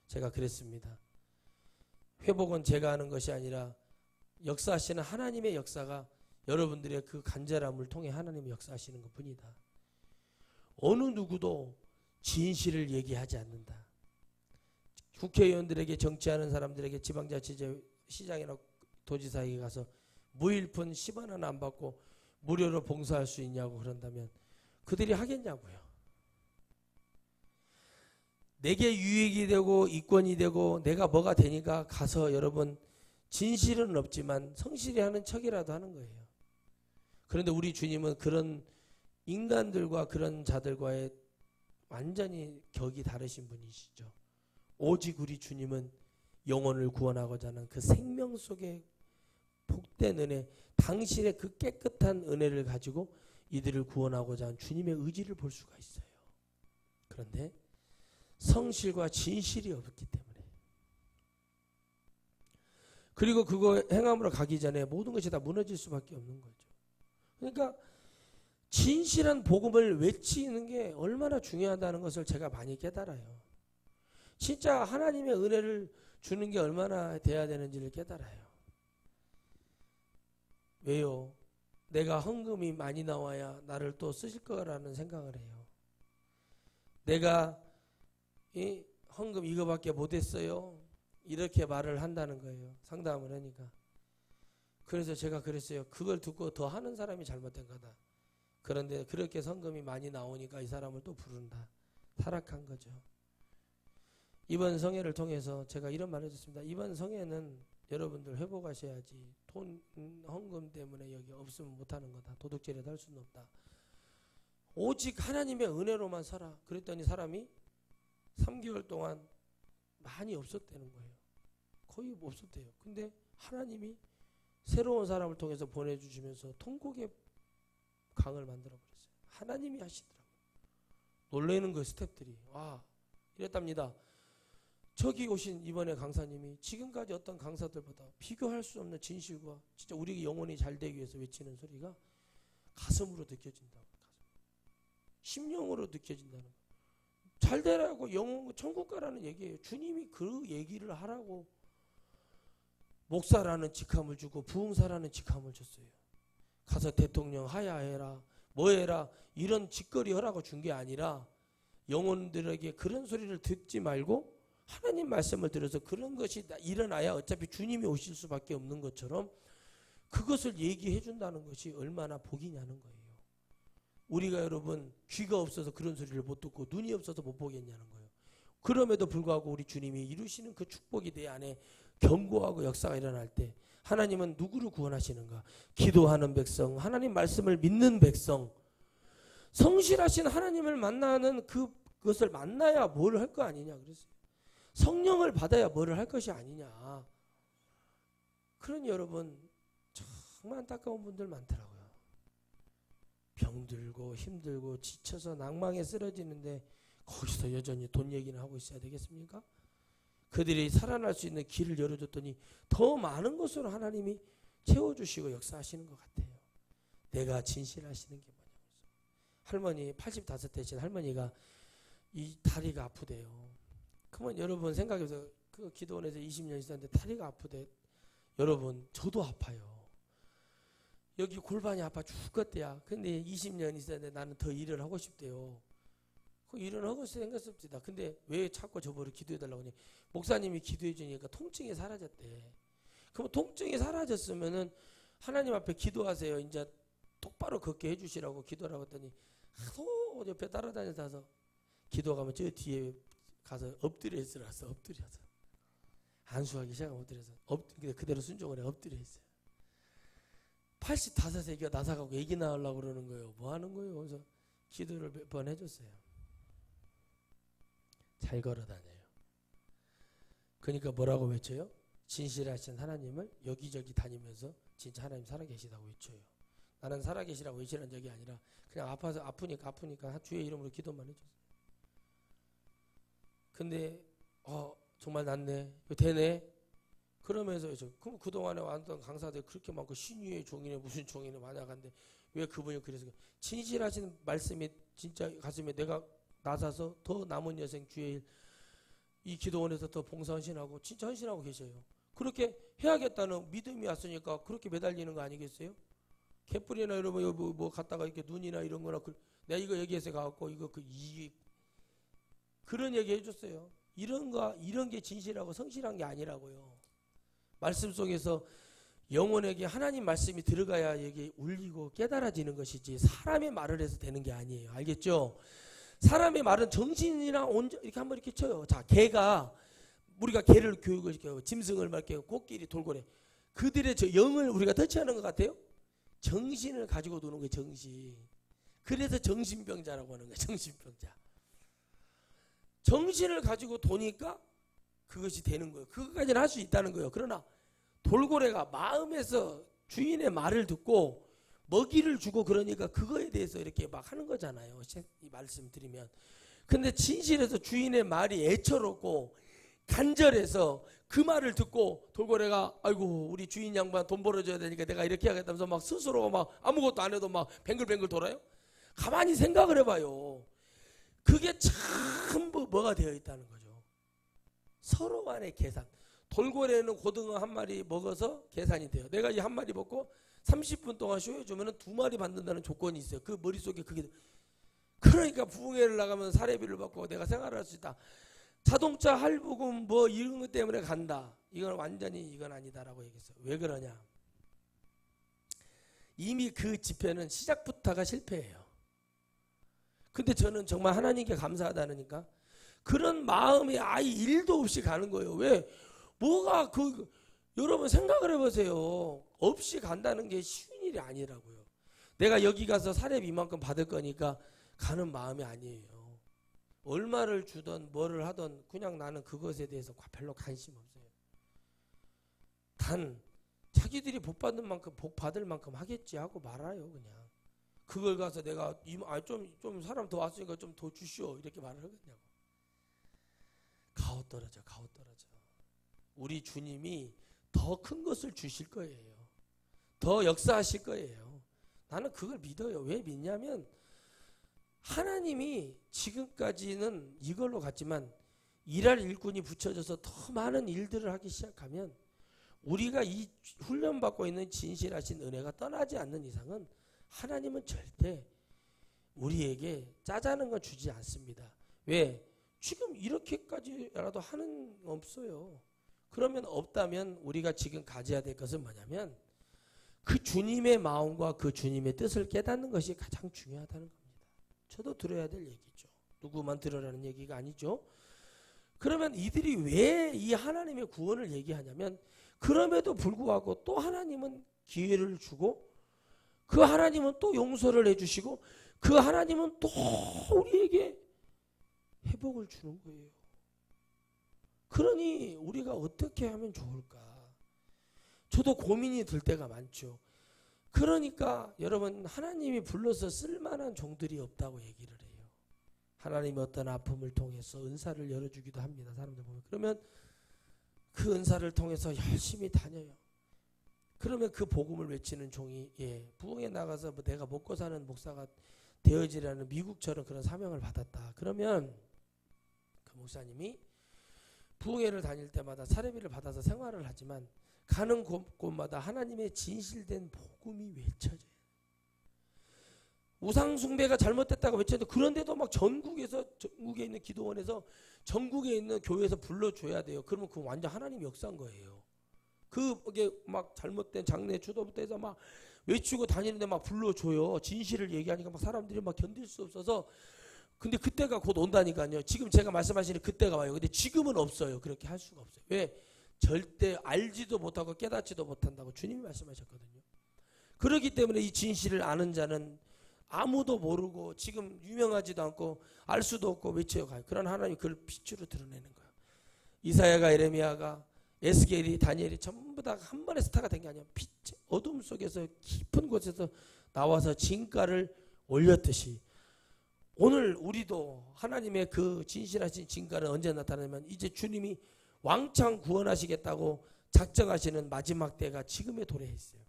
제가 그랬습니다. 회복은 제가 하는 것이 아니라 역사하시는 하나님의 역사가 여러분들의 그 간절함을 통해 하나님의 역사하시는 것 뿐이다. 어느 누구도 진실을 얘기하지 않는다. 국회의원들에게, 정치하는 사람들에게, 지방자치제 시장이나 도지사에게 가서 무일푼 10원 하나 안 받고 무료로 봉사할 수 있냐고 그런다면 그들이 하겠냐고요. 내게 유익이 되고 이권이 되고 내가 뭐가 되니까 가서 여러분 진실은 없지만 성실히 하는 척이라도 하는 거예요. 그런데 우리 주님은 그런 인간들과 그런 자들과의 완전히 격이 다르신 분이시죠. 오직 우리 주님은 영혼을 구원하고자 하는 그 생명 속에 복된 은혜, 당신의 그 깨끗한 은혜를 가지고 이들을 구원하고자 하는 주님의 의지를 볼 수가 있어요. 그런데 성실과 진실이 없기 때문에, 그리고 그거 행함으로 가기 전에 모든 것이 다 무너질 수밖에 없는 거죠. 그러니까 진실한 복음을 외치는 게 얼마나 중요하다는 것을 제가 많이 깨달아요. 진짜 하나님의 은혜를 주는 게 얼마나 돼야 되는지를 깨달아요. 왜요? 내가 헌금이 많이 나와야 나를 또 쓰실 거라는 생각을 해요. 내가 이 헌금 이거밖에 못했어요, 이렇게 말을 한다는 거예요. 상담을 하니까. 그래서 제가 그랬어요. 그걸 듣고 더 하는 사람이 잘못된 거다. 그런데 그렇게 헌금이 많이 나오니까 이 사람을 또 부른다. 타락한 거죠. 이번 성회를 통해서 제가 이런 말을 해줬습니다. 이번 성회는 여러분들 회복하셔야지. 돈, 헌금 때문에 여기 없으면 못하는 거다. 도둑질이라도 할 수는 없다. 오직 하나님의 은혜로만 살아. 그랬더니 사람이 3개월 동안 많이 없었다는 거예요. 거의 없었대요. 근데 하나님이 새로운 사람을 통해서 보내주시면서 통곡의 강을 만들어버렸어요. 하나님이 하시더라고요. 놀라는 그 스태프들이. 와, 이랬답니다. 저기 오신 이번에 강사님이 지금까지 어떤 강사들보다 비교할 수 없는 진실과 진짜 우리 영혼이 잘 되기 위해서 외치는 소리가 가슴으로 느껴진다고. 심령으로 느껴진다는 거. 잘 되라고 영혼 천국 가라는 얘기예요. 주님이 그 얘기를 하라고 목사라는 직함을 주고 부흥사라는 직함을 줬어요. 가서 대통령 하야해라 뭐해라 이런 짓거리 하라고 준 게 아니라 영혼들에게 그런 소리를 듣지 말고 하나님 말씀을 들어서 그런 것이 일어나야 어차피 주님이 오실 수밖에 없는 것처럼 그것을 얘기해 준다는 것이 얼마나 복이냐는 거예요. 우리가 여러분 귀가 없어서 그런 소리를 못 듣고 눈이 없어서 못 보겠냐는 거예요. 그럼에도 불구하고 우리 주님이 이루시는 그 축복이 내 안에 견고하고 역사가 일어날 때 하나님은 누구를 구원하시는가? 기도하는 백성, 하나님 말씀을 믿는 백성, 성실하신 하나님을 만나는 그것을 만나야 뭘 할 거 아니냐 그랬어요. 성령을 받아야 뭐를 할 것이 아니냐. 그러니 여러분 정말 안타까운 분들 많더라고요. 병들고 힘들고 지쳐서 낭망에 쓰러지는데 거기서 여전히 돈 얘기는 하고 있어야 되겠습니까? 그들이 살아날 수 있는 길을 열어줬더니 더 많은 것으로 하나님이 채워주시고 역사하시는 것 같아요. 내가 진실하시는 게 뭐냐고. 할머니 85 되신 할머니가 이 다리가 아프대요. 그러면 여러분 생각해서 그 기도원에서 20년 있었는데 다리가 아프대. 여러분 저도 아파요. 여기 골반이 아파 죽겠대야. 근데 20년 있었는데 나는 더 일을 하고 싶대요. 그 일은 하고 생겼습니다. 근데 왜 자꾸 저보고 기도해달라고 하니 목사님이 기도해 주니까 통증이 사라졌대. 그럼 통증이 사라졌으면은 하나님 앞에 기도하세요. 이제 똑바로 걷게 해주시라고 기도하라고 했더니 하도 옆에 따라다녀서 기도가면 저 뒤에 가서 엎드려 있으라서 엎드려서 안수하기 시작하면 엎드려서 그대로 순종을 해 엎드려 있어요. 85세 애기가 나사가고 애기 낳으려고 그러는 거예요. 뭐 하는 거예요? 그래서 기도를 몇 번 해줬어요. 잘 걸어다녀요. 그러니까 뭐라고 외쳐요? 진실하신 하나님을 여기저기 다니면서 진짜 하나님 살아계시다고 외쳐요. 나는 살아계시라고 외치는 적이 아니라 그냥 아프니까 주의 이름으로 기도만 해줬어요. 근데 정말 낫네, 되네. 그러면서 그럼 그동안에 왔던 강사들 그렇게 많고 신유의 종이네 무슨 종이네 만약한데 왜 그분이 그래서 진실하신 말씀이 진짜 가슴에 내가 나서서 더 남은 여생 주의 이 기도원에서 더 봉사 헌신하고 진짜 헌신하고 계셔요. 그렇게 해야겠다는 믿음이 왔으니까 그렇게 매달리는 거 아니겠어요? 개뿔이나 여러분 뭐 갖다가 이렇게 눈이나 이런 거나 내가 이거 얘기해서 가갖고 이거 그런 얘기 해줬어요. 이런 게 진실하고 성실한 게 아니라고요. 말씀 속에서 영혼에게 하나님 말씀이 들어가야 이게 울리고 깨달아지는 것이지 사람의 말을 해서 되는 게 아니에요. 알겠죠? 사람의 말은 정신이나 온전 이렇게 한번 이렇게 쳐요. 자, 개가 우리가 개를 교육을 시켜요. 짐승을 말게요. 코끼리, 돌고래. 그들의 저 영을 우리가 터치하는 것 같아요? 정신을 가지고 노는 거예요. 정신. 그래서 정신병자라고 하는 거예요. 정신병자. 정신을 가지고 도니까 그것이 되는 거예요. 그것까지는 할 수 있다는 거예요. 그러나 돌고래가 마음에서 주인의 말을 듣고 먹이를 주고 그러니까 그거에 대해서 이렇게 막 하는 거잖아요. 이 말씀 드리면. 근데 진실에서 주인의 말이 애처롭고 간절해서 그 말을 듣고 돌고래가 아이고 우리 주인 양반 돈 벌어줘야 되니까 내가 이렇게 하겠다면서 막 스스로 막 아무것도 안 해도 막 뱅글뱅글 돌아요. 가만히 생각을 해봐요. 그게 전부 뭐가 되어 있다는 거죠. 서로 간의 계산. 돌고래는 고등어 한 마리 먹어서 계산이 돼요. 내가 이 한 마리 먹고 30분 동안 쉬어주면 2마리 받는다는 조건이 있어요. 그 머릿속에 그게. 그러니까 부흥회를 나가면 사례비를 받고 내가 생활할 수 있다. 자동차 할부금 뭐 이런 것 때문에 간다. 이건 완전히 이건 아니다라고 얘기했어요. 왜 그러냐. 이미 그 집회는 시작부터가 실패예요. 근데 저는 정말 하나님께 감사하다니까 그런 마음이 아예 1도 없이 가는 거예요. 왜? 뭐가 여러분 생각을 해보세요. 없이 간다는 게 쉬운 일이 아니라고요. 내가 여기 가서 사례비 이만큼 받을 거니까 가는 마음이 아니에요. 얼마를 주던 뭐를 하던 그냥 나는 그것에 대해서 별로 관심 없어요. 단 자기들이 복 받는 만큼 복 받을 만큼 하겠지 하고 말아요. 그냥 그걸 가서 내가 좀 사람 더 왔으니까 좀 더 주시오 이렇게 말을 하겠냐고. 가오떨어져. 우리 주님이 더 큰 것을 주실 거예요. 더 역사하실 거예요. 나는 그걸 믿어요. 왜 믿냐면 하나님이 지금까지는 이걸로 갔지만 일할 일꾼이 붙여져서 더 많은 일들을 하기 시작하면 우리가 이 훈련받고 있는 진실하신 은혜가 떠나지 않는 이상은 하나님은 절대 우리에게 짜자는 건 주지 않습니다. 왜? 지금 이렇게까지라도 하는 거 없어요. 그러면 없다면 우리가 지금 가져야 될 것은 뭐냐면 그 주님의 마음과 그 주님의 뜻을 깨닫는 것이 가장 중요하다는 겁니다. 저도 들어야 될 얘기죠. 누구만 들으라는 얘기가 아니죠. 그러면 이들이 왜 이 하나님의 구원을 얘기하냐면, 그럼에도 불구하고 또 하나님은 기회를 주고, 그 하나님은 또 용서를 해주시고, 그 하나님은 또 우리에게 회복을 주는 거예요. 그러니 우리가 어떻게 하면 좋을까? 저도 고민이 들 때가 많죠. 그러니까 여러분, 하나님이 불러서 쓸만한 종들이 없다고 얘기를 해요. 하나님이 어떤 아픔을 통해서 은사를 열어주기도 합니다. 사람들 보면. 그러면 그 은사를 통해서 열심히 다녀요. 그러면 그 복음을 외치는 종이 부흥에 나가서 내가 먹고 사는 목사가 되어지라는 미국처럼 그런 사명을 받았다. 그러면 그 목사님이 부흥회를 다닐 때마다 사례비를 받아서 생활을 하지만 가는 곳마다 하나님의 진실된 복음이 외쳐져요. 우상숭배가 잘못됐다고 외쳐도, 그런데도 막 전국에 있는 기도원에서, 전국에 있는 교회에서 불러줘야 돼요. 그러면 그 완전 하나님 역사인 거예요. 그게 막 잘못된 장례 추도부터 막 외치고 다니는데 막 불러줘요. 진실을 얘기하니까 막 사람들이 막 견딜 수 없어서. 근데 그때가 곧 온다니까요. 지금 제가 말씀하시는 그때가 와요. 근데 지금은 없어요. 그렇게 할 수가 없어요. 왜? 절대 알지도 못하고 깨닫지도 못한다고 주님이 말씀하셨거든요. 그렇기 때문에 이 진실을 아는 자는 아무도 모르고 지금 유명하지도 않고 알 수도 없고 외쳐요 가요. 그런 하나님이 그걸 빛으로 드러내는 거예요. 이사야가, 에레미야가, 에스겔이, 다니엘이 전부 다 한 번에 스타가 된 게 아니야. 빛, 어둠 속에서 깊은 곳에서 나와서 진가를 올렸듯이, 오늘 우리도 하나님의 그 진실하신 진가는 언제 나타나냐면, 이제 주님이 왕창 구원하시겠다고 작정하시는 마지막 때가 지금에 도래해 있어요.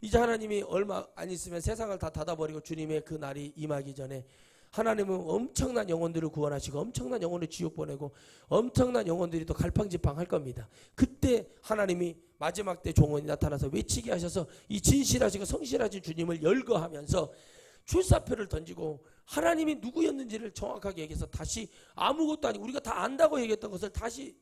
이제 하나님이 얼마 안 있으면 세상을 다 닫아버리고 주님의 그 날이 임하기 전에 하나님은 엄청난 영혼들을 구원하시고 엄청난 영혼을 지옥 보내고 엄청난 영혼들이 또 갈팡질팡 할 겁니다. 그때 하나님이 마지막 때 종언이 나타나서 외치게 하셔서 이 진실하시고 성실하신 주님을 열거하면서 출사표를 던지고, 하나님이 누구였는지를 정확하게 얘기해서 다시 아무것도 아니고 우리가 다 안다고 얘기했던 것을 다시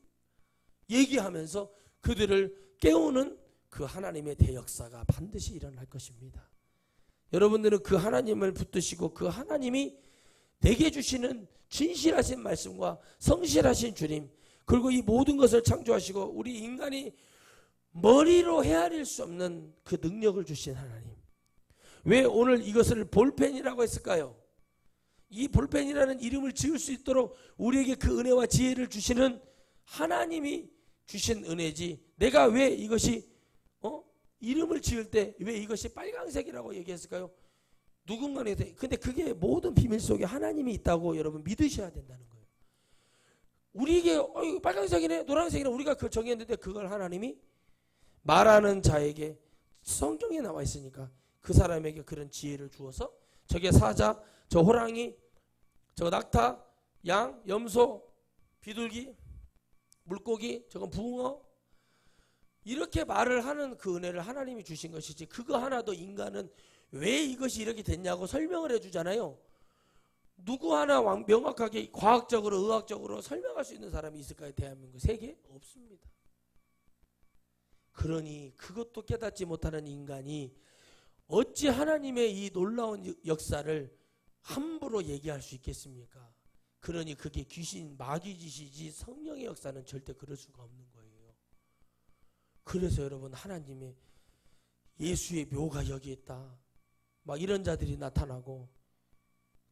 얘기하면서 그들을 깨우는 그 하나님의 대역사가 반드시 일어날 것입니다. 여러분들은 그 하나님을 붙드시고 그 하나님이 내게 주시는 진실하신 말씀과 성실하신 주님, 그리고 이 모든 것을 창조하시고 우리 인간이 머리로 헤아릴 수 없는 그 능력을 주신 하나님. 왜 오늘 이것을 볼펜이라고 했을까요? 이 볼펜이라는 이름을 지을 수 있도록 우리에게 그 은혜와 지혜를 주시는 하나님이 주신 은혜지, 내가 왜 이것이 이름을 지을 때 왜 이것이 빨강색이라고 얘기했을까요? 누군가는. 근데 그게 모든 비밀 속에 하나님이 있다고 여러분 믿으셔야 된다는 거예요. 우리에게 이거 빨강색이네 노란색이네 우리가 그 정했는데, 그걸 하나님이 말하는 자에게 성경에 나와 있으니까 그 사람에게 그런 지혜를 주어서, 저게 사자, 저 호랑이, 저 낙타, 양, 염소, 비둘기, 물고기, 저건 붕어, 이렇게 말을 하는 그 은혜를 하나님이 주신 것이지, 그거 하나도 인간은 왜 이것이 이렇게 됐냐고 설명을 해주잖아요. 누구 하나 명확하게 과학적으로 의학적으로 설명할 수 있는 사람이 있을까요? 대한민국 세계에 없습니다. 그러니 그것도 깨닫지 못하는 인간이 어찌 하나님의 이 놀라운 역사를 함부로 얘기할 수 있겠습니까? 그러니 그게 귀신 마귀짓이지 성령의 역사는 절대 그럴 수가 없는 거예요. 그래서 여러분, 하나님의 예수의 묘가 여기 있다 막 이런 자들이 나타나고,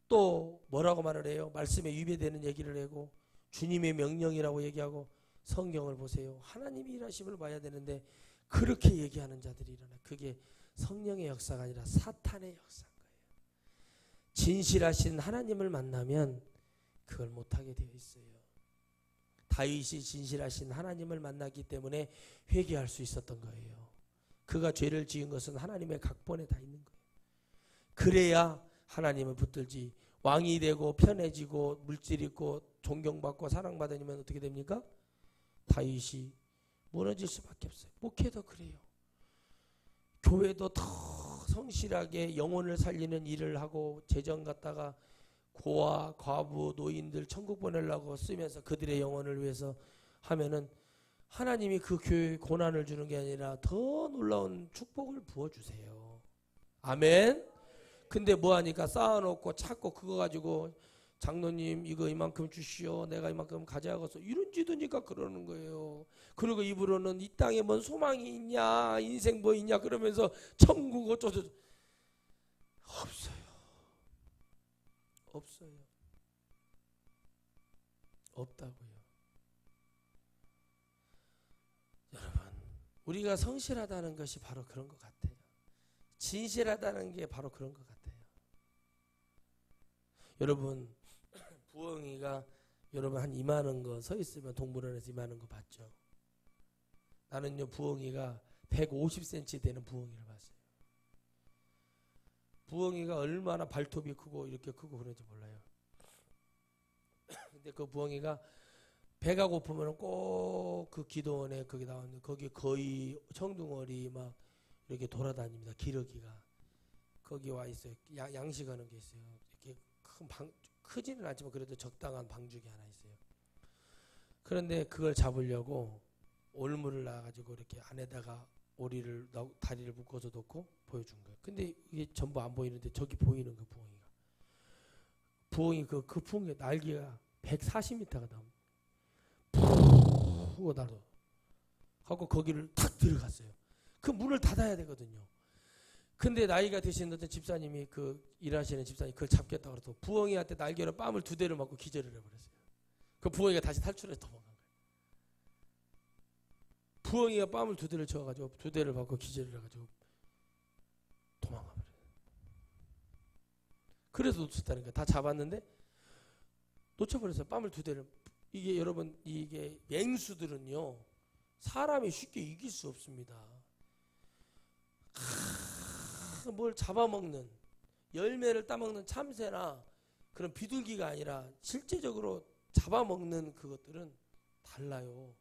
또 뭐라고 말을 해요? 말씀에 위배되는 얘기를 하고 주님의 명령이라고 얘기하고, 성경을 보세요. 하나님이 일하심을 봐야 되는데 그렇게 얘기하는 자들이 일어나. 그게 성령의 역사가 아니라 사탄의 역사인 거예요. 진실하신 하나님을 만나면 그걸 못하게 되어 있어요. 다윗이 진실하신 하나님을 만났기 때문에 회개할 수 있었던 거예요. 그가 죄를 지은 것은 하나님의 각본에 다 있는 거예요. 그래야 하나님을 붙들지, 왕이 되고 편해지고 물질 있고 존경받고 사랑받으면 어떻게 됩니까? 다윗이 무너질 수밖에 없어요. 목회도 그래요. 교회도 더 성실하게 영혼을 살리는 일을 하고 재정 갖다가 고아, 과부, 노인들 천국 보내려고 쓰면서 그들의 영혼을 위해서 하면은 하나님이 그 교회에 고난을 주는 게 아니라 더 놀라운 축복을 부어주세요. 아멘. 근데 뭐하니까 쌓아놓고 찾고 그거 가지고 장로님 이거 이만큼 주시오, 내가 이만큼 가져가서 이런 지도니까 그러는 거예요. 그리고 입으로는 이 땅에 뭔 소망이 있냐, 인생 뭐 있냐 그러면서 천국 어쩌고 없어요. 없어요. 없다고요. 여러분, 우리가 성실하다는 것이 바로 그런 것 같아요. 진실하다는 게 바로 그런 것 같아요. 여러분, 부엉이가 여러분 한 이만한 거 서 있으면 동물원에서 이만한 거 봤죠? 나는요 부엉이가 150cm 되는 부엉이를 봤어요. 부엉이가 얼마나 발톱이 크고 이렇게 크고 그런지 몰라요. 근데 그 부엉이가 배가 고프면 꼭 그 기도원에 거기 나왔는데 거기 거의 청둥어리 막 이렇게 돌아다닙니다. 기러기가 거기 와 있어요. 양식하는 게 있어요. 이렇게 큰 방, 크지는 않지만 그래도 적당한 방죽이 하나 있어요. 그런데 그걸 잡으려고 올물을 놔가지고 이렇게 안에다가 오리를 다리를 묶어서 놓고 보여준 거예요. 근데 이게 전부 안 보이는데 저기 보이는 거 부엉이가. 부엉이 그 부엉이 날개가 140m가 나옵니다. 푸 날아. 하고 거기를 탁 들어갔어요. 그 문을 닫아야 되거든요. 근데 나이가 드신 어떤 집사님이 그 일하시는 집사님이 그걸 잡겠다고 그래서 부엉이한테 날개로 뺨을 2대를 맞고 기절을 해버렸어요. 그 부엉이가 다시 탈출해서 도망간 거예요. 부엉이가 뺨을 2대를 쳐가지고 2대를 맞고 기절을 해가지고 도망가 버려요. 그래서 놓쳤다는 거예요. 다 잡았는데 놓쳐버렸어요. 뺨을 2대를. 이게 여러분 이게 맹수들은요 사람이 쉽게 이길 수 없습니다. 뭘 잡아먹는 열매를 따먹는 참새나 그런 비둘기가 아니라 실제적으로 잡아먹는 그것들은 달라요.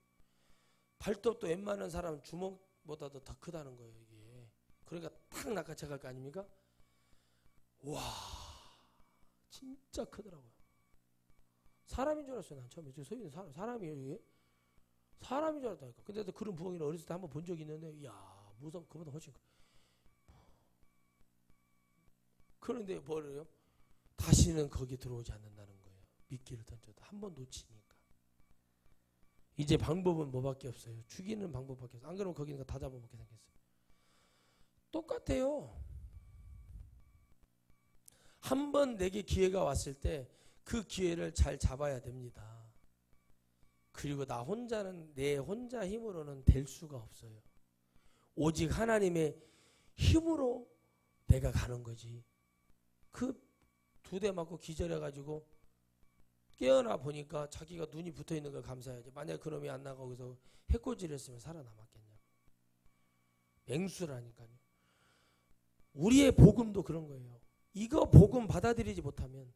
발톱도 웬만한 사람 주먹보다도 더 크다는 거예요. 이게 그러니까 탁 낚아채갈 거 아닙니까? 와 진짜 크더라고요. 사람인 줄 알았어요. 난 처음에 서 있는 사람이에요. 이게 사람인 줄 알았다니까. 근데 그런 부엉이를 어렸을 때 한번 본 적이 있는데 이야 무서워. 그보다 훨씬 그런데 뭐래요? 다시는 거기 들어오지 않는다는 거예요. 미끼를 던져도 한 번 놓치니까. 이제 방법은 뭐밖에 없어요. 죽이는 방법밖에 없어요. 안 그러면 거기는 다 잡아먹게 생겼어요. 똑같아요. 한 번 내게 기회가 왔을 때 그 기회를 잘 잡아야 됩니다. 그리고 나 혼자는 내 혼자 힘으로는 될 수가 없어요. 오직 하나님의 힘으로 내가 가는 거지. 그 2대 맞고 기절해가지고 깨어나 보니까 자기가 눈이 붙어있는 걸 감사해야지. 만약에 그놈이 안 나가고 거기서 해코지를 했으면 살아남았겠냐고. 맹수라니까요. 우리의 복음도 그런 거예요. 이거 복음 받아들이지 못하면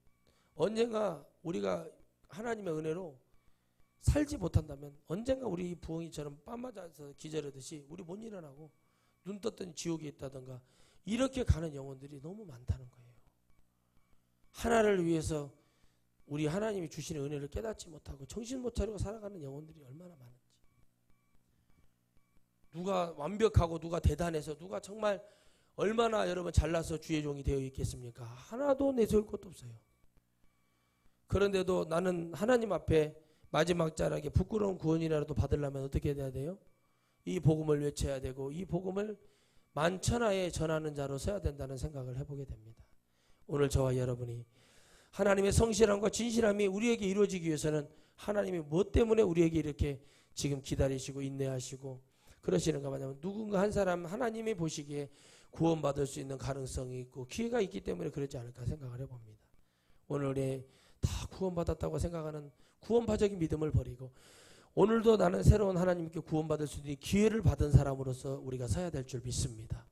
언젠가 우리가 하나님의 은혜로 살지 못한다면 언젠가 우리 부엉이처럼 뺨 맞아서 기절하듯이 우리 못 일어나고 눈 떴더니 지옥에 있다던가 이렇게 가는 영혼들이 너무 많다는 거예요. 하나를 위해서 우리 하나님이 주시는 은혜를 깨닫지 못하고 정신 못 차리고 살아가는 영혼들이 얼마나 많은지. 누가 완벽하고 누가 대단해서 누가 정말 얼마나 여러분 잘나서 주의 종이 되어 있겠습니까? 하나도 내세울 것도 없어요. 그런데도 나는 하나님 앞에 마지막 자락에 부끄러운 구원이라도 받으려면 어떻게 해야 돼요? 이 복음을 외쳐야 되고 이 복음을 만천하에 전하는 자로 서야 된다는 생각을 해보게 됩니다. 오늘 저와 여러분이 하나님의 성실함과 진실함이 우리에게 이루어지기 위해서는 하나님이 무엇 때문에 우리에게 이렇게 지금 기다리시고 인내하시고 그러시는가 하면 누군가 한 사람 하나님이 보시기에 구원받을 수 있는 가능성이 있고 기회가 있기 때문에 그러지 않을까 생각을 해봅니다. 오늘에 다 구원받았다고 생각하는 구원파적인 믿음을 버리고 오늘도 나는 새로운 하나님께 구원받을 수 있는 기회를 받은 사람으로서 우리가 서야 될 줄 믿습니다.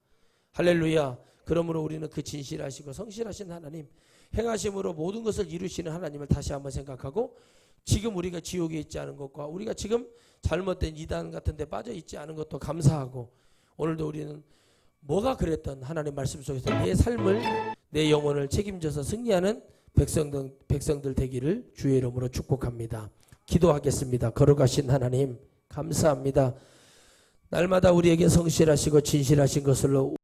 할렐루야. 그러므로 우리는 그 진실하시고 성실하신 하나님, 행하심으로 모든 것을 이루시는 하나님을 다시 한번 생각하고 지금 우리가 지옥에 있지 않은 것과 우리가 지금 잘못된 이단 같은 데 빠져 있지 않은 것도 감사하고 오늘도 우리는 뭐가 그랬던 하나님 말씀 속에서 내 삶을 내 영혼을 책임져서 승리하는 백성들 되기를 주의 이름으로 축복합니다. 기도하겠습니다. 거룩하신 하나님 감사합니다. 날마다 우리에게 성실하시고 진실하신 것으로